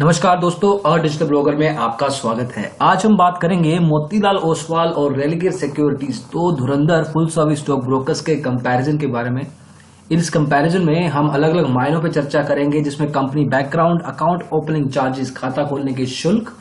नमस्कार दोस्तों, digital blogger में आपका स्वागत है। आज हम बात करेंगे मोतीलाल ओसवाल और रेलिगेयर सिक्योरिटीज, दो धुरंधर फुल सर्विस स्टॉक ब्रोकर्स के कंपैरिजन के बारे में। इस कंपैरिजन में हम अलग अलग मायनों पर चर्चा करेंगे, जिसमें company background, account opening charges, खाता खोलने के शुल्क,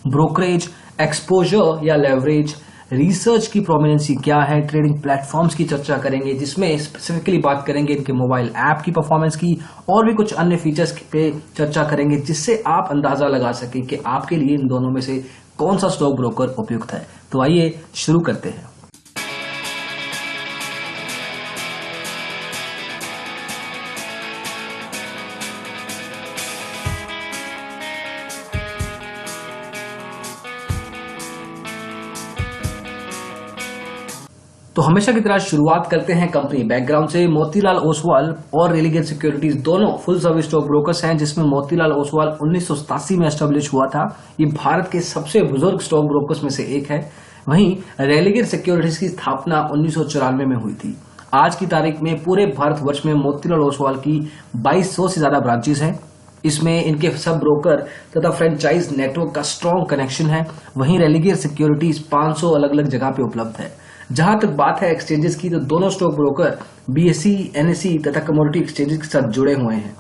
ब्रोकरेज, एक्सपोजर या लेवरेज, रिसर्च की प्रोमिनेंसी क्या है, ट्रेडिंग प्लेटफॉर्म्स की चर्चा करेंगे, जिसमें स्पेसिफिकली बात करेंगे इनके मोबाइल ऐप की परफॉर्मेंस की और भी कुछ अन्य फीचर्स पे चर्चा करेंगे, जिससे आप अंदाजा लगा सकें कि आपके लिए इन दोनों में से कौन सा स्टॉक ब्रोकर उपयुक्त है। तो आइए शुरू करते हैं। तो हमेशा की तरह शुरुआत करते हैं कंपनी बैकग्राउंड से। मोतीलाल ओसवाल और रेलिगेयर सिक्योरिटीज दोनों फुल सर्विस स्टॉक ब्रोकर्स हैं, जिसमें मोतीलाल ओसवाल 1987 में एस्टेब्लिश हुआ था। ये भारत के सबसे बुजुर्ग स्टॉक ब्रोकर्स में से एक है। वहीं रेलिगेयर सिक्योरिटीज की स्थापना 1994 में हुई थी। आज की तारीख में पूरे भारतवर्ष में मोतीलाल ओसवाल की 2200 से ज्यादा ब्रांचेस हैं। इसमें इनके सब ब्रोकर तथा फ्रेंचाइज नेटवर्क का स्ट्रॉन्ग कनेक्शन है। वहीं रेलिगेयर सिक्योरिटीज 500 अलग अलग जगह पे उपलब्ध है। जहां तक बात है एक्सचेंजेस की, तो दोनों स्टॉक ब्रोकर बीएसई, एनएसई तथा कमोडिटी एक्सचेंजेस के साथ जुड़े हुए हैं।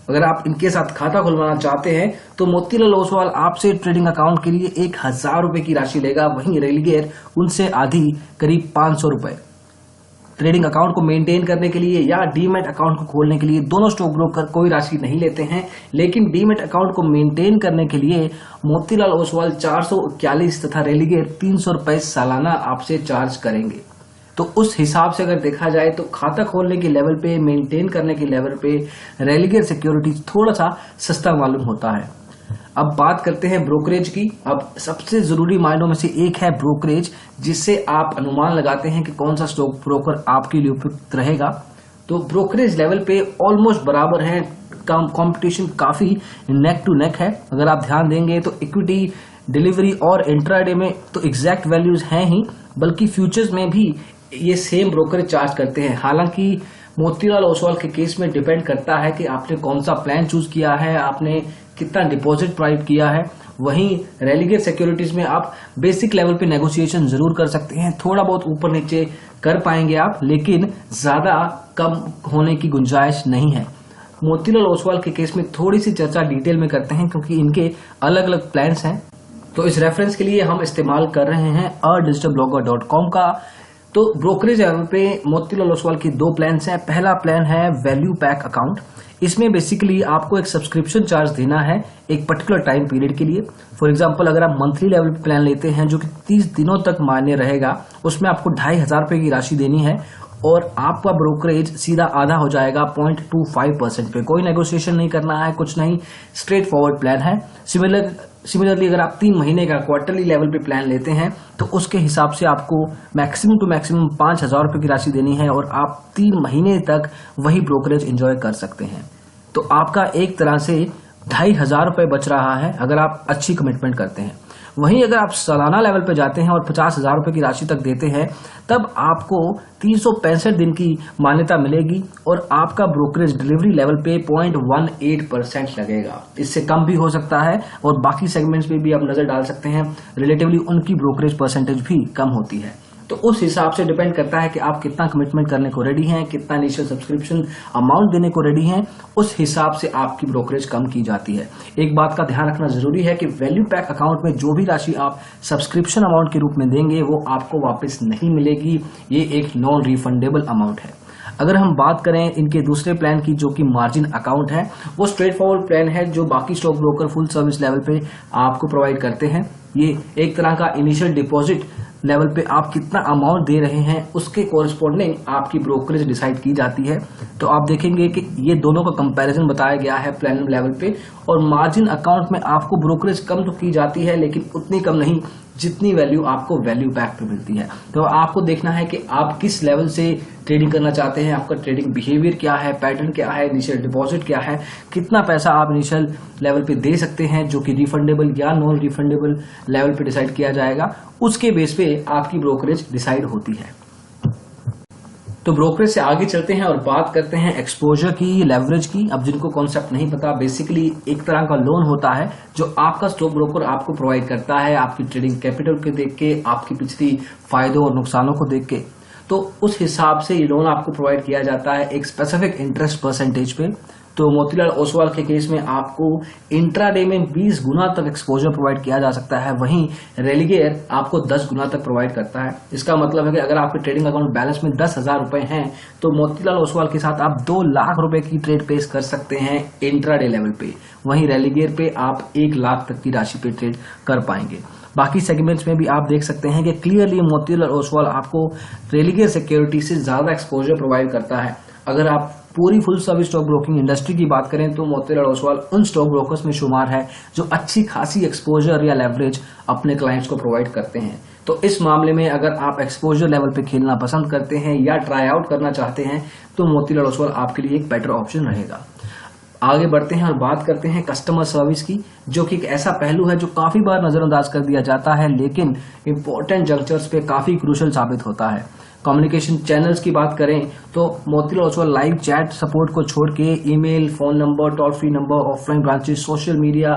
अगर आप इनके साथ खाता खुलवाना चाहते हैं तो मोतीलाल ओसवाल आपसे ट्रेडिंग अकाउंट के लिए 1000 रुपए की राशि लेगा। वहीं रेलिगेयर उनसे आधी करीब 500 रुपए। ट्रेडिंग अकाउंट को मेंटेन करने के लिए या डीमैट अकाउंट को खोलने के लिए दोनों स्टॉक ब्रोकर कोई राशि नहीं लेते हैं, लेकिन डीमैट अकाउंट को मेंटेन करने के लिए मोतीलाल ओसवाल 441 तथा रेलिगेयर 300 रुपए सालाना आपसे चार्ज करेंगे। तो उस हिसाब से अगर देखा जाए तो खाता खोलने के लेवल पे, मेंटेन करने के लेवल पे रेलिगेयर सिक्योरिटीज थोड़ा सा सस्ता मालूम होता है। अब बात करते हैं ब्रोकरेज की। अब सबसे जरूरी मायनों में से एक है ब्रोकरेज, जिससे आप अनुमान लगाते हैं कि कौन सा स्टॉक ब्रोकर आपके लिए उपयुक्त रहेगा। तो ब्रोकरेज लेवल पे ऑलमोस्ट बराबर है, कंपटीशन काफी नेक टू नेक है। अगर आप ध्यान देंगे तो इक्विटी, डिलीवरी और इंट्राडे में तो एग्जैक्ट वैल्यूज हैं ही, बल्कि फ्यूचर्स में भी ये सेम ब्रोकरेज चार्ज करते हैं। हालांकि मोतीलाल ओसवाल के केस में डिपेंड करता है कि आपने कौन सा प्लान चूज किया है, आपने कितना डिपॉजिट प्रोवाइड किया है। वहीं रेलिगेयर सिक्योरिटीज में आप बेसिक लेवल पे नेगोशिएशन जरूर कर सकते हैं, थोड़ा बहुत ऊपर नीचे कर पाएंगे आप, लेकिन ज्यादा कम होने की गुंजाइश नहीं है। मोतीलाल ओसवाल के केस में थोड़ी सी चर्चा डिटेल में करते हैं, क्योंकि इनके अलग अलग प्लान्स हैं। तो इस रेफरेंस के लिए हम इस्तेमाल कर रहे हैं digitalblogger.com का। तो ब्रोकरेज लेवल पे मोतीलाल ओसवाल की दो प्लान्स हैं। पहला प्लान है वैल्यू पैक अकाउंट। इसमें बेसिकली आपको एक सब्सक्रिप्शन चार्ज देना है एक पर्टिकुलर टाइम पीरियड के लिए। फॉर एग्जांपल, अगर आप मंथली लेवल पे प्लान लेते हैं जो कि 30 दिनों तक मान्य रहेगा, उसमें आपको 2500 रुपए की राशि देनी है और आपका ब्रोकरेज सीधा आधा हो जाएगा 0.25% पे। कोई नेगोशिएशन नहीं करना है, कुछ नहीं, स्ट्रेट फॉरवर्ड प्लान है। सिमिलरली अगर आप 3 महीने का क्वार्टरली लेवल पे प्लान लेते हैं तो उसके हिसाब से आपको मैक्सिमम टू मैक्सिमम 5000 रुपए की राशि देनी है और आप 3 महीने तक वही ब्रोकरेज एंजॉय कर सकते हैं। तो आपका एक तरह से 2500 रुपए बच रहा है अगर आप अच्छी कमिटमेंट करते हैं। वहीं अगर आप सालाना लेवल पे जाते हैं और 50,000 रुपए की राशि तक देते हैं, तब आपको 365 दिन की मान्यता मिलेगी और आपका ब्रोकरेज डिलीवरी लेवल पे 0.18% लगेगा। इससे कम भी हो सकता है और बाकी सेगमेंट्स में भी आप नजर डाल सकते हैं, रिलेटिवली उनकी ब्रोकरेज परसेंटेज भी कम होती है। तो उस हिसाब से डिपेंड करता है कि आप कितना कमिटमेंट करने को रेडी हैं, कितना इनिशियल सब्सक्रिप्शन अमाउंट देने को रेडी हैं, उस हिसाब से आपकी ब्रोकरेज कम की जाती है। एक बात का ध्यान रखना जरूरी है कि वैल्यू पैक अकाउंट में जो भी राशि आप सब्सक्रिप्शन अमाउंट के रूप में देंगे वो आपको वापस नहीं मिलेगी। ये एक नॉन रिफंडेबल अमाउंट है। अगर हम बात करें इनके दूसरे प्लान की, जो कि मार्जिन अकाउंट है, वो स्ट्रेट फॉरवर्ड प्लान है जो बाकी stock broker full service level पे आपको प्रोवाइड करते हैं। ये एक तरह का इनिशियल डिपॉजिट लेवल पे आप कितना अमाउंट दे रहे हैं उसके कोरिस्पोंडिंग आपकी ब्रोकरेज डिसाइड की जाती है। तो आप देखेंगे कि ये दोनों का कंपैरिजन बताया गया है प्लान लेवल पे, और मार्जिन अकाउंट में आपको ब्रोकरेज कम तो की जाती है, लेकिन उतनी कम नहीं जितनी वैल्यू आपको वैल्यू पैक पे मिलती है। तो आपको देखना है कि आप किस लेवल से ट्रेडिंग करना चाहते हैं, आपका ट्रेडिंग बिहेवियर क्या है, पैटर्न क्या है, इनिशियल डिपॉजिट क्या है, कितना पैसा आप इनिशियल लेवल पे दे सकते हैं जो कि रिफंडेबल या नॉन रिफंडेबल लेवल पे डिसाइड किया जाएगा। उसके बेस पे आपकी ब्रोकरेज डिसाइड होती है। तो ब्रोकरेज से आगे चलते हैं और बात करते हैं एक्सपोजर की, लेवरेज की। अब जिनको कॉन्सेप्ट नहीं पता, बेसिकली एक तरह का लोन होता है जो आपका स्टॉक ब्रोकर आपको प्रोवाइड करता है, आपकी ट्रेडिंग कैपिटल को देख के, आपकी पिछली फायदों और नुकसानों को देख के। तो उस हिसाब से ये लोन आपको प्रोवाइड किया जाता है एक स्पेसिफिक इंटरेस्ट परसेंटेज पे। तो मोतीलाल ओसवाल के केस में आपको इंट्राडे में 20 गुना तक एक्सपोजर प्रोवाइड किया जा सकता है, वहीं रेलिगेयर आपको 10 गुना तक प्रोवाइड करता है। इसका मतलब है कि अगर आपके ट्रेडिंग अकाउंट बैलेंस में 10,000 रुपए हैं तो मोतीलाल ओसवाल के साथ आप 2 लाख रुपए की ट्रेड पेश कर सकते हैं इंट्राडे लेवल पे, वहीं रेलिगेयर पे आप 1 लाख तक की राशि पे ट्रेड कर पाएंगे। बाकी सेगमेंट्स में भी आप देख सकते हैं कि क्लियरली मोतीलाल ओसवाल आपको रेलिगेयर सिक्योरिटी से ज्यादा एक्सपोजर प्रोवाइड करता है। अगर आप पूरी full service stock broking industry की बात करें तो मोतीलाल ओसवाल उन स्टॉक ब्रोकर्स में शुमार है जो अच्छी खासी एक्सपोजर या लेवरेज अपने क्लाइंट्स को प्रोवाइड करते हैं। तो इस मामले में अगर आप एक्सपोजर लेवल पे खेलना पसंद करते हैं या ट्राई आउट करना चाहते हैं तो मोतीलाल ओसवाल आपके लिए एक बेटर ऑप्शन रहेगा। आगे बढ़ते हैं और बात करते हैं कस्टमर सर्विस की, जो कि एक ऐसा पहलू है जो काफी बार नजरअंदाज कर दिया जाता है लेकिन इंपॉर्टेंट जंक्चर्स पे काफी क्रूशियल साबित होता है। कम्युनिकेशन चैनल्स की बात करें तो Motilal Oswal live chat support को छोड़ के email, phone number, toll free number, offline branches, social media,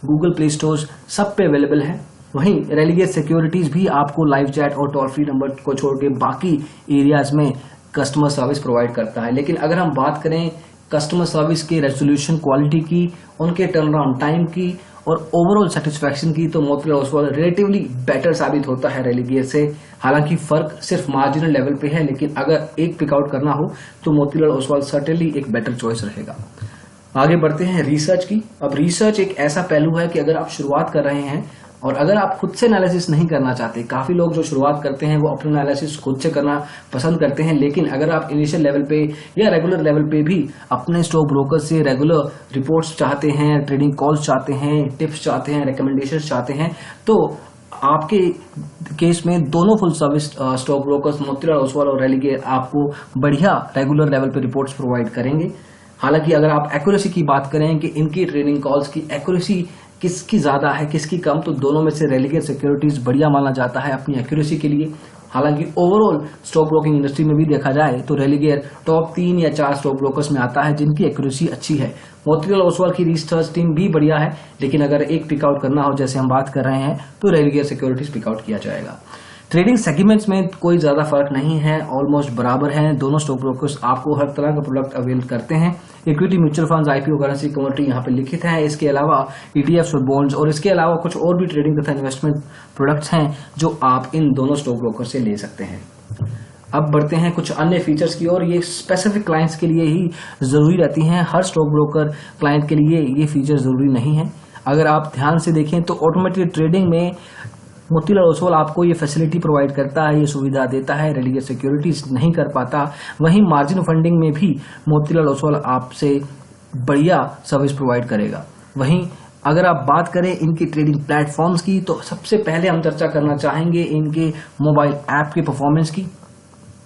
Google play stores सब पे अवेलेबल है। वहीं रेलिगेयर सिक्योरिटीज भी आपको लाइव चैट और टोल फ्री नंबर को छोड़ के बाकी एरियाज में कस्टमर सर्विस प्रोवाइड करता है। लेकिन अगर हम बात करें कस्टमर सर्विस के रेजोल्यूशन क्वालिटी की, उनके टर्न अराउंड टाइम की और ओवरऑल सेटिस्फैक्शन की, तो मोतीलाल ओसवाल रिलेटिवली बेटर साबित होता है रेलिगेयर से। हालांकि फर्क सिर्फ मार्जिनल लेवल पे है, लेकिन अगर एक पिकआउट करना हो तो मोतीलाल ओसवाल सर्टेनली एक बेटर चॉइस रहेगा। आगे बढ़ते हैं रिसर्च की। अब रिसर्च एक ऐसा पहलू है कि अगर आप शुरुआत कर रहे हैं और अगर आप खुद से एनालिसिस नहीं करना चाहते, काफी लोग जो शुरुआत करते हैं वो अपना एनालिसिस खुद से करना पसंद करते हैं, लेकिन अगर आप इनिशियल लेवल पे या रेगुलर लेवल पे भी अपने स्टॉक ब्रोकर से रेगुलर रिपोर्ट्स चाहते हैं, ट्रेडिंग कॉल्स चाहते हैं, टिप्स चाहते हैं, रिकमेंडेशंस चाहते हैं, तो आपके केस में दोनों full service stock brokers Motilal Oswal और रेलिगेयर आपको बढ़िया रेगुलर लेवल पे रिपोर्ट्स प्रोवाइड करेंगे। हालांकि अगर आप एक्यूरेसी की बात करें कि इनकी ट्रेडिंग कॉल्स की एक्यूरेसी किसकी ज्यादा है किसकी कम, तो दोनों में से रेलिगेयर सिक्योरिटीज बढ़िया माना जाता है अपनी एक्यूरेसी के लिए। हालांकि ओवरऑल स्टॉक ब्रोकिंग इंडस्ट्री में भी देखा जाए तो रेलिगेयर टॉप 3 या 4 स्टॉक ब्रोकर्स में आता है जिनकी एक्यूरेसी अच्छी है। मोतीलाल ओसवाल की रिसर्च टीम भी बढ़िया है, लेकिन अगर एक पिकआउट करना हो जैसे हम बात कर रहे हैं तो रेलिगेयर सिक्योरिटीज पिकआउट किया जाएगा। ट्रेडिंग सेगमेंट्स में कोई ज्यादा फर्क नहीं है, ऑलमोस्ट बराबर हैं। दोनों स्टॉक ब्रोकर्स आपको हर तरह का प्रोडक्ट अवेल करते हैं। Equity, mutual funds, IPO, currency, commodity यहाँ पे लिखित है। इसके अलावा ईटीएफ्स और बॉन्ड्स और इसके अलावा कुछ और भी ट्रेडिंग तथा इन्वेस्टमेंट प्रोडक्ट्स हैं जो आप इन दोनों स्टॉक ब्रोकर से ले सकते हैं। अब बढ़ते हैं कुछ अन्य फीचर्स की ओर। ये स्पेसिफिक क्लाइंट्स के लिए ही जरूरी रहती हैं, हर स्टॉक ब्रोकर क्लाइंट के लिए ये फीचर जरूरी नहीं है। अगर आप ध्यान से देखें तो ऑटोमेटेड ट्रेडिंग में मोतीलाल ओसवाल आपको ये फैसिलिटी प्रोवाइड करता है, ये सुविधा देता है, रेलिगेयर सिक्योरिटीज नहीं कर पाता। वहीं मार्जिन फंडिंग में भी मोतीलाल ओसवाल आपसे बढ़िया सर्विस प्रोवाइड करेगा। वहीं अगर आप बात करें इनकी ट्रेडिंग प्लेटफॉर्म्स की तो सबसे पहले हम चर्चा करना चाहेंगे इनके मोबाइल ऐप की परफॉर्मेंस की।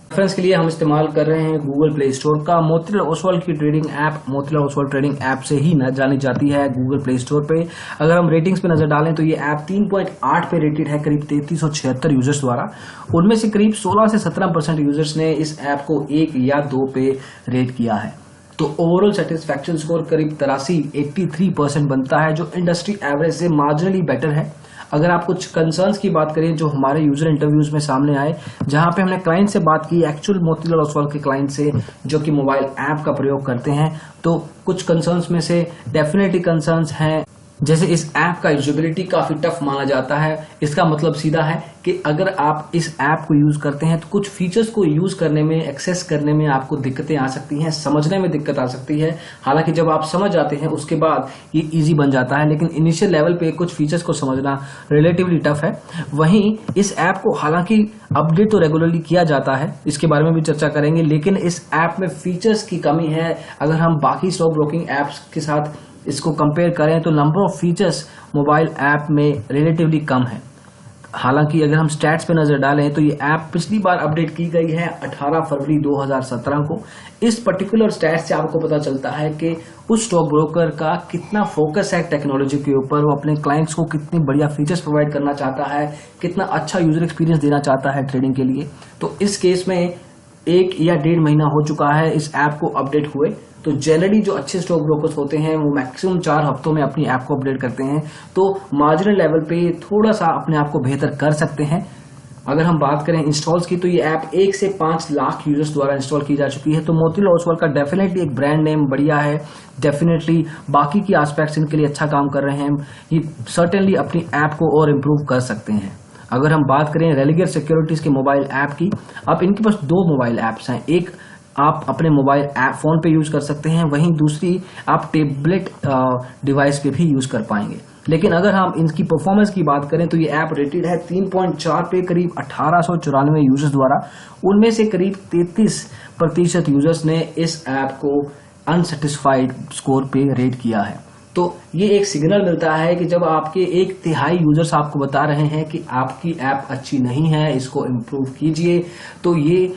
रेफरेंस के लिए हम इस्तेमाल कर रहे हैं गूगल प्ले स्टोर का। मोतीलाल ओसवाल की trading app Motilal Oswal trading app से ही जानी जाती है गूगल प्ले स्टोर पे। अगर हम रेटिंग्स पे नजर डालें तो ये ऐप 3.8 पे रेटेड है करीब 3376 यूजर्स द्वारा। उनमें से करीब 16 से 17% यूजर्स ने इस ऐप को 1 या 2 पे रेट किया है। तो ओवरऑल सेटिस्फैक्शन स्कोर करीब 83% बनता है, जो इंडस्ट्री एवरेज से मार्जिनली बेटर है। अगर आप कुछ कंसर्न्स की बात करें जो हमारे यूजर इंटरव्यूज में सामने आए, जहां पे हमने क्लाइंट से बात की, एक्चुअल मोतीलाल ओसवाल के क्लाइंट से जो कि मोबाइल ऐप का प्रयोग करते हैं, तो कुछ कंसर्न्स में से डेफिनेटली कंसर्न्स हैं जैसे इस ऐप का यूजेबिलिटी काफी टफ माना जाता है। इसका मतलब सीधा है कि अगर आप इस ऐप को यूज करते हैं तो कुछ फीचर्स को यूज करने में, एक्सेस करने में आपको दिक्कतें आ सकती हैं, समझने में दिक्कत आ सकती है। हालांकि जब आप समझ जाते हैं उसके बाद ये इजी बन जाता है, लेकिन इनिशियल लेवल पे कुछ फीचर्स को समझना रिलेटिवली टफ है। वहीं इस ऐप को हालांकि अपडेट तो रेगुलरली किया जाता है, इसके बारे में भी चर्चा करेंगे, लेकिन इस ऐप में फीचर्स की कमी है। अगर हम बाकी स्टॉक ब्रोकिंग ऐप्स के साथ इसको कंपेयर करें तो number of features mobile app में रिलेटिवली कम है। हालांकि अगर हम स्टैट्स पे नजर डालें तो ये ऐप पिछली बार अपडेट की गई है 18 फरवरी 2017 को। इस पर्टिकुलर स्टैट्स से आपको पता चलता है कि उस स्टॉक ब्रोकर का कितना फोकस है टेक्नोलॉजी के ऊपर, वो अपने क्लाइंट्स को कितनी बढ़िया फीचर्स प्रोवाइड करना चाहता है, कितना अच्छा यूजर एक्सपीरियंस देना चाहता है ट्रेडिंग के लिए। तो इस केस में 1 या 1.5 महीना हो चुका है इस ऐप को अपडेट हुए। तो जनरली जो अच्छे स्टॉक ब्रोकर्स होते हैं वो मैक्सिमम 4 हफ्तों में अपनी ऐप को अपडेट करते हैं, तो मार्जिनल लेवल पे थोड़ा सा अपने आप को बेहतर कर सकते हैं। अगर हम बात करें इंस्टॉल्स की, तो ये ऐप 1 से 5 लाख यूजर्स द्वारा इंस्टॉल की जा चुकी है। तो मोतीलाल ओसवाल का डेफिनेटली एक ब्रांड नेम बढ़िया है, डेफिनेटली बाकी की एस्पेक्ट्स इनके लिए अच्छा काम कर रहे हैं। ये सर्टेनली अपनी ऐप को और इम्प्रूव कर सकते हैं। अगर हम बात करें रेलिगेयर सिक्योरिटीज के मोबाइल ऐप की, अब इनके पास 2 मोबाइल ऐप्स हैं। एक आप अपने मोबाइल ऐप फोन पे यूज कर सकते हैं, वहीं दूसरी आप टेबलेट डिवाइस पे भी यूज कर पाएंगे। लेकिन अगर हम इनकी परफॉर्मेंस की बात करें तो ये ऐप रेटेड है 3.4 पे करीब 1894 यूजर्स द्वारा। उनमें से करीब 33% यूजर्स ने इस ऐप को अनसेटिस्फाइड स्कोर पे रेट किया है। तो ये एक सिग्नल मिलता है कि जब आपके 1/3 यूजर्स आपको बता रहे हैं कि आपकी ऐप अच्छी नहीं है, इसको इम्प्रूव कीजिए, तो ये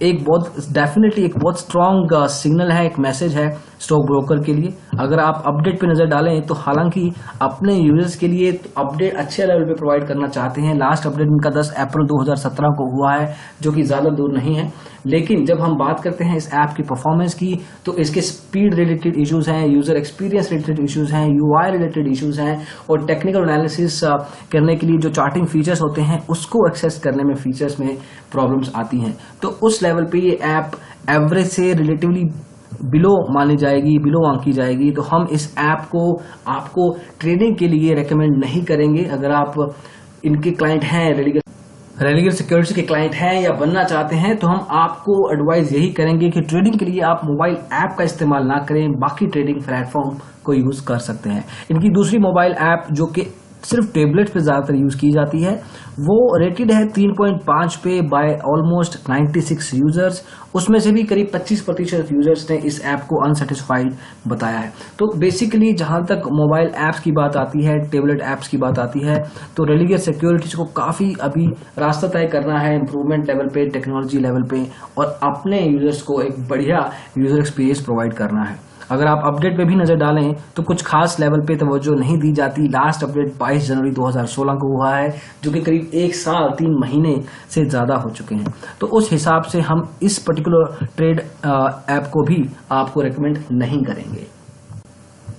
एक बहुत स्ट्रॉन्ग सिग्नल है, एक मैसेज है स्टॉक ब्रोकर के लिए। अगर आप अपडेट पे नजर डालें तो हालांकि अपने यूजर्स के लिए अपडेट अच्छे लेवल पे प्रोवाइड करना चाहते हैं। लास्ट अपडेट इनका 10 अप्रैल 2017 को हुआ है, जो कि ज्यादा दूर नहीं है। लेकिन जब हम बात करते हैं इस ऐप की परफॉर्मेंस की, तो इसके स्पीड रिलेटेड इश्यूज हैं, यूजर एक्सपीरियंस रिलेटेड इश्यूज हैं, यूआई रिलेटेड इश्यूज हैं, और टेक्निकल एनालिसिस करने के लिए जो चार्टिंग फीचर्स होते हैं उसको एक्सेस करने में फीचर्स में प्रॉब्लम्स आती हैं। तो उस लेवल पे ये ऐप एवरेज से रिलेटिवली बिलो मानी जाएगी, बिलो आंकी जाएगी। तो हम इस ऐप को आपको ट्रेडिंग के लिए रेकमेंड नहीं करेंगे। अगर आप इनके क्लाइंट हैं, रेलिगेयर सिक्योरिटी के क्लाइंट हैं या बनना चाहते हैं, तो हम आपको एडवाइस यही करेंगे कि ट्रेडिंग के लिए आप मोबाइल ऐप का इस्तेमाल ना करें, बाकी ट्रेडिंग प्लेटफॉर्म को यूज कर सकते हैं। इनकी दूसरी मोबाइल ऐप जो कि सिर्फ टेबलेट पे ज्यादातर यूज की जाती है, वो रेटेड है 3.5 पे बाय ऑलमोस्ट 96 यूजर्स। उसमें से भी करीब 25% यूजर्स ने इस ऐप को अनसेटिस्फाइड बताया है। तो बेसिकली जहां तक मोबाइल ऐप्स की बात आती है, टेबलेट ऐप्स की बात आती है, तो रेलिगेयर सिक्योरिटीज को काफी अभी रास्ता तय करना है इंप्रूवमेंट लेवल पे, टेक्नोलॉजी लेवल पे, और अपने यूजर्स को एक बढ़िया यूजर एक्सपीरियंस प्रोवाइड करना है। अगर आप अपडेट पे भी नजर डालें तो कुछ खास लेवल पे तवज्जो नहीं दी जाती। लास्ट अपडेट 22 जनवरी 2016 को हुआ है, जो कि करीब 1 साल 3 महीने से ज्यादा हो चुके हैं। तो उस हिसाब से हम इस पर्टिकुलर ट्रेड ऐप को भी आपको रेकमेंड नहीं करेंगे।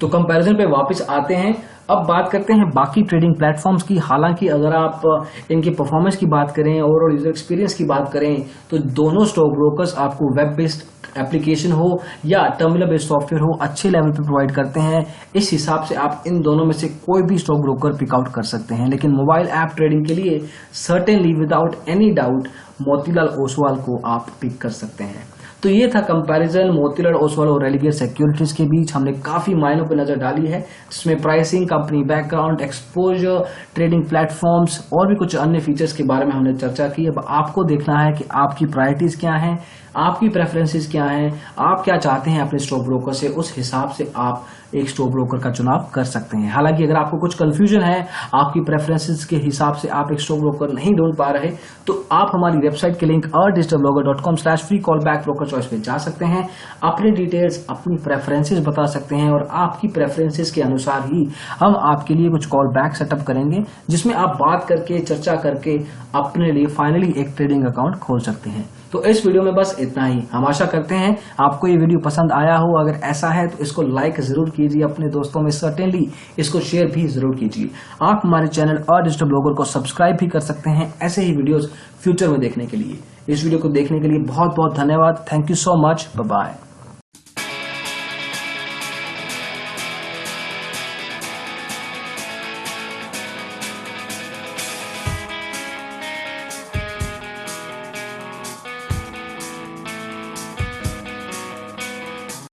तो कंपैरिजन पे वापस आते हैं। अब बात करते हैं बाकी ट्रेडिंग प्लेटफॉर्म्स की। हालांकि अगर आप इनकी परफॉर्मेंस की बात करें, ओवरऑल यूजर एक्सपीरियंस की बात करें, तो दोनों स्टॉक ब्रोकर्स आपको वेब बेस्ड एप्लीकेशन हो या टर्मिनल बेस्ड सॉफ्टवेयर हो, अच्छे लेवल पे प्रोवाइड करते हैं। इस हिसाब से आप इन दोनों में से कोई भी स्टॉक ब्रोकर पिक आउट कर सकते हैं। लेकिन मोबाइल ऐप ट्रेडिंग के लिए certainly without any doubt Motilal Oswal को आप पिक कर सकते हैं। तो ये था कंपैरिजन मोतीलाल ओसवाल और रेलिगेयर सिक्योरिटीज के बीच। हमने काफी मायनों पर नजर डाली है, जिसमें pricing, company background, exposure, trading platforms और भी कुछ अन्य फीचर्स के बारे में हमने चर्चा की। अब आपको देखना है कि आपकी प्रायोरिटीज क्या हैं, आपकी प्रेफरेंसेस क्या हैं, आप क्या चाहते हैं अपने स्टॉक ब्रोकर से। उस हिसाब से आप एक स्टॉक ब्रोकर का चुनाव कर सकते हैं। हालांकि अगर आपको कुछ कंफ्यूजन है, आपकी प्रेफरेंसेस के हिसाब से आप एक स्टॉक ब्रोकर नहीं ढूंढ पा रहे, तो आप हमारी वेबसाइट के link digitalblogger.com/free callback broker choice पे जा सकते हैं, अपनी डिटेल्स, अपनी प्रेफरेंसेस बता सकते हैं, और आपकी प्रेफरेंसेस के अनुसार ही हम आपके लिए कुछ कॉल बैक सेटअप करेंगे, जिसमें आप बात करके, चर्चा करके अपने लिए फाइनली एक ट्रेडिंग अकाउंट खोल सकते हैं। तो इस वीडियो में बस इतना ही। हम आशा करते हैं आपको ये वीडियो पसंद आया हो। अगर ऐसा है तो इसको लाइक जरूर कीजिए, अपने दोस्तों में सर्टेनली इसको शेयर भी जरूर कीजिए। आप हमारे चैनल डिजिटल ब्लॉगर को सब्सक्राइब भी कर सकते हैं ऐसे ही वीडियोस फ्यूचर में देखने के लिए। इस वीडियो को देखने के लिए बहुत बहुत धन्यवाद। Thank you so much. Bye bye.